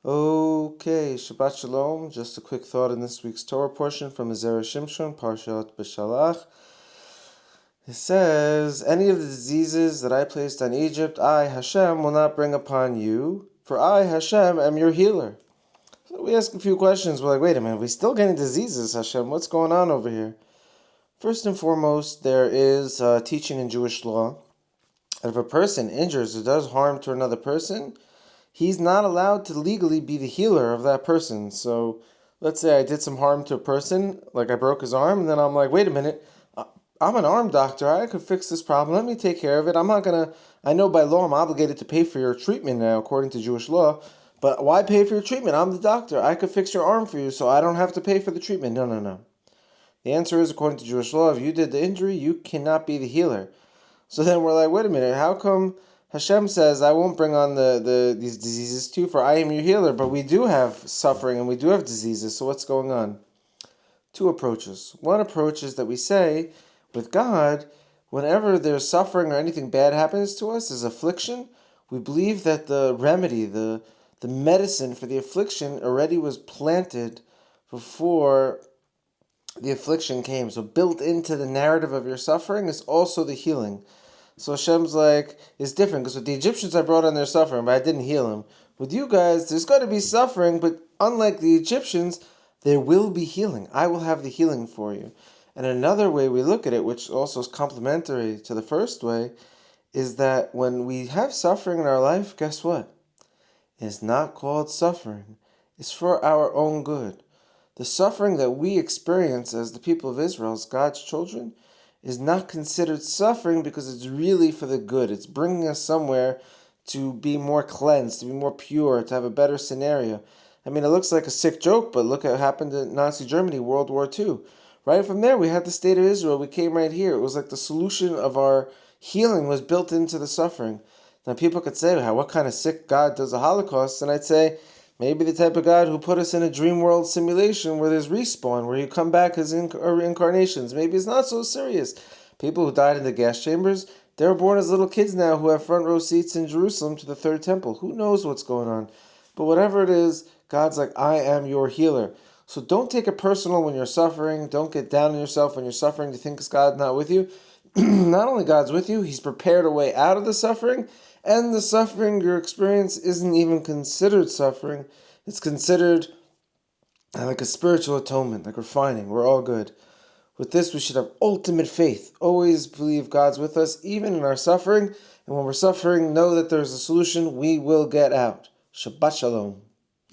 Okay, Shabbat Shalom. Just a quick thought in this week's Torah portion from Zera Shimshon, Parshat BeShalach. It says, any of the diseases that I placed on Egypt, I, Hashem, will not bring upon you, for I, Hashem, am your healer. So we ask a few questions. We're like, wait a minute, we still getting diseases, Hashem. What's going on over here? First and foremost, there is teaching in Jewish law that if a person injures or does harm to another person, he's not allowed to legally be the healer of that person. So let's say I did some harm to a person, like I broke his arm, and then I'm like, wait a minute, I'm an arm doctor. I could fix this problem. Let me take care of it. I know by law I'm obligated to pay for your treatment now, according to Jewish law. But why pay for your treatment? I'm the doctor. I could fix your arm for you, so I don't have to pay for the treatment. No. The answer is, according to Jewish law, if you did the injury, you cannot be the healer. So then we're like, wait a minute, how come Hashem says, I won't bring on these diseases to you, for I am your healer, but we do have suffering and we do have diseases, so what's going on? Two approaches. One approach is that we say, with God, whenever there's suffering or anything bad happens to us, there's affliction, we believe that the remedy, the medicine for the affliction already was planted before the affliction came. So built into the narrative of your suffering is also the healing. So Hashem's like, it's different, because with the Egyptians I brought on their suffering, but I didn't heal them. With you guys, there's got to be suffering, but unlike the Egyptians, there will be healing. I will have the healing for you. And another way we look at it, which also is complementary to the first way, is that when we have suffering in our life, guess what? It's not called suffering. It's for our own good. The suffering that we experience as the people of Israel, as God's children, is not considered suffering because it's really for the good. It's bringing us somewhere to be more cleansed, to be more pure, to have a better scenario. I mean, it looks like a sick joke, but look at what happened in Nazi Germany, World War II. Right from there, we had the state of Israel. We came right here. It was like the solution of our healing was built into the suffering. Now, people could say, what kind of sick God does a Holocaust? And I'd say, maybe the type of God who put us in a dream world simulation where there's respawn, where you come back as reincarnations. Maybe it's not so serious. People who died in the gas chambers, they're born as little kids now who have front row seats in Jerusalem to the third temple. Who knows what's going on? But whatever it is, God's like, I am your healer. So don't take it personal when you're suffering. Don't get down on yourself when you're suffering. You think God's not with you. Not only God's with you, He's prepared a way out of the suffering, and the suffering your experience isn't even considered suffering. It's considered like a spiritual atonement, like refining. We're all good. With this, we should have ultimate faith. Always believe God's with us, even in our suffering. And when we're suffering, know that there's a solution. We will get out. Shabbat Shalom.